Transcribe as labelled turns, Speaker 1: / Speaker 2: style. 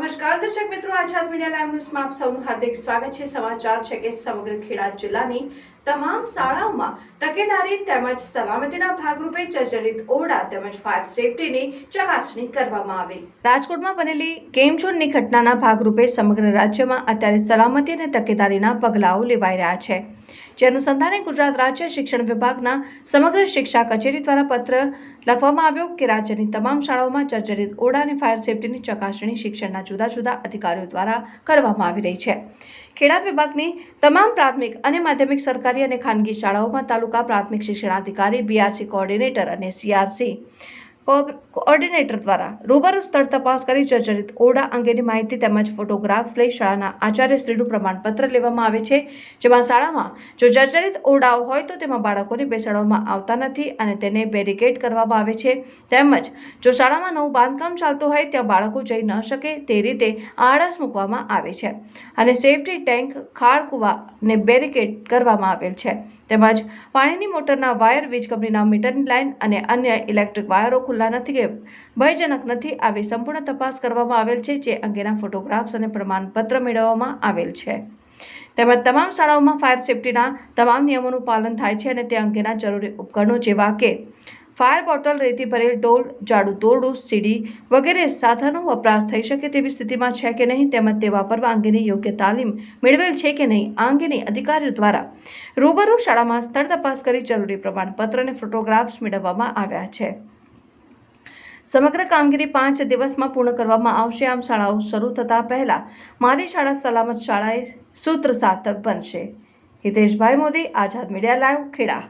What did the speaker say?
Speaker 1: નમસ્કાર દર્શક મિત્રો, આઝાદ મીડિયા લાઈવ ન્યૂઝમાં આપ સૌનું હાર્દિક સ્વાગત છે। સમાચાર છે કે સમગ્ર ખેડા જિલ્લાની તમામ શાળાઓમાં તકેદારી તેમજ સલામતીના ભાગરૂપે જર્જરિત ઓરડા તેમજ ફાયર સેફટીની ચકાસણી કરવામાં આવી। રાજકોટમાં બનેલી ગેમ ઝોનની ઘટનાના ભાગરૂપે સમગ્ર રાજ્યમાં અત્યારે સલામતી અને તકેદારીના પગલાઓ લેવાઈ રહ્યા છે। જે અનુસંધાને ગુજરાત રાજ્ય શિક્ષણ વિભાગના સમગ્ર શિક્ષા કચેરી દ્વારા પત્ર લખવામાં આવ્યો કે રાજ્યની તમામ શાળાઓમાં જર્જરિત ઓરડા અને ફાયર સેફટીની ચકાસણી શિક્ષણના જુદા જુદા અધિકારીઓ દ્વારા કરવામાં આવી રહી છે। ખેડા વિભાગની તમામ પ્રાથમિક અને માધ્યમિક સરકારી અને ખાનગી શાળાઓમાં તાલુકા પ્રાથમિક શિક્ષણાધિકારી, બીઆરસી કોઓર્ડિનેટર અને સીઆરસી કોઓર્ડિનેટર દ્વારા રૂબરૂ સ્થળ તપાસ કરી જર્જરિત ઓરડા અંગેની માહિતી તેમજ ફોટોગ્રાફ્સ લઈ શાળાના આચાર્યશ્રીનું પ્રમાણપત્ર લેવામાં આવે છે। જેમાં શાળામાં જો જર્જરિત ઓરડાઓ હોય તો તેમાં બાળકોને બેસાડવામાં આવતા નથી અને તેને બેરિકેડ કરવામાં આવે છે। તેમજ જો શાળામાં નવું બાંધકામ ચાલતું હોય ત્યાં બાળકો જઈ ન શકે તે રીતે આળસ મૂકવામાં આવે છે અને સેફટી ટેન્ક, ખાળ કૂવાને બેરિકેડ કરવામાં આવેલ છે। તેમજ પાણીની મોટરના વાયર, વીજ કંપનીના મીટરની લાઇન અને અન્ય ઇલેક્ટ્રિક વાયરો ખુલ્લા નથી કે ભયજનક નથી, આવી સંપૂર્ણ તપાસ કરવામાં આવેલ છે। જે અંગેના ફોટોગ્રાફ્સ અને પ્રમાણપત્ર મેળવવામાં આવેલ છે। તેમજ તમામ શાળાઓમાં ફાયર સેફટીના તમામ નિયમોનું પાલન થાય છે અને તે અંગેના જરૂરી ઉપકરણો જેવા કે ફાયર બોટલ, રેતી ભરેલ ડોલ, જાડું દોરડું, સીડી વગેરે સાધનો વપરાશ થઈ શકે તેવી સ્થિતિમાં છે કે નહીં તેમજ તે વાપરવા અંગેની યોગ્ય તાલીમ મેળવેલ છે કે નહીં આ અંગેની અધિકારીઓ દ્વારા રૂબરૂ શાળામાં સ્થળ તપાસ કરી જરૂરી પ્રમાણપત્ર અને ફોટોગ્રાફ્સ મેળવવામાં આવ્યા છે। સમગ્ર કામગીરી 5 દિવસમાં પૂર્ણ કરવામાં આવશે। આમ શાળાઓ શરૂ થતા પહેલા મારી શાળા સલામત શાળાએ સૂત્ર સાર્થક બનશે। હિતેશભાઈ મોદી, આઝાદ મીડિયા લાઈવ, ખેડા।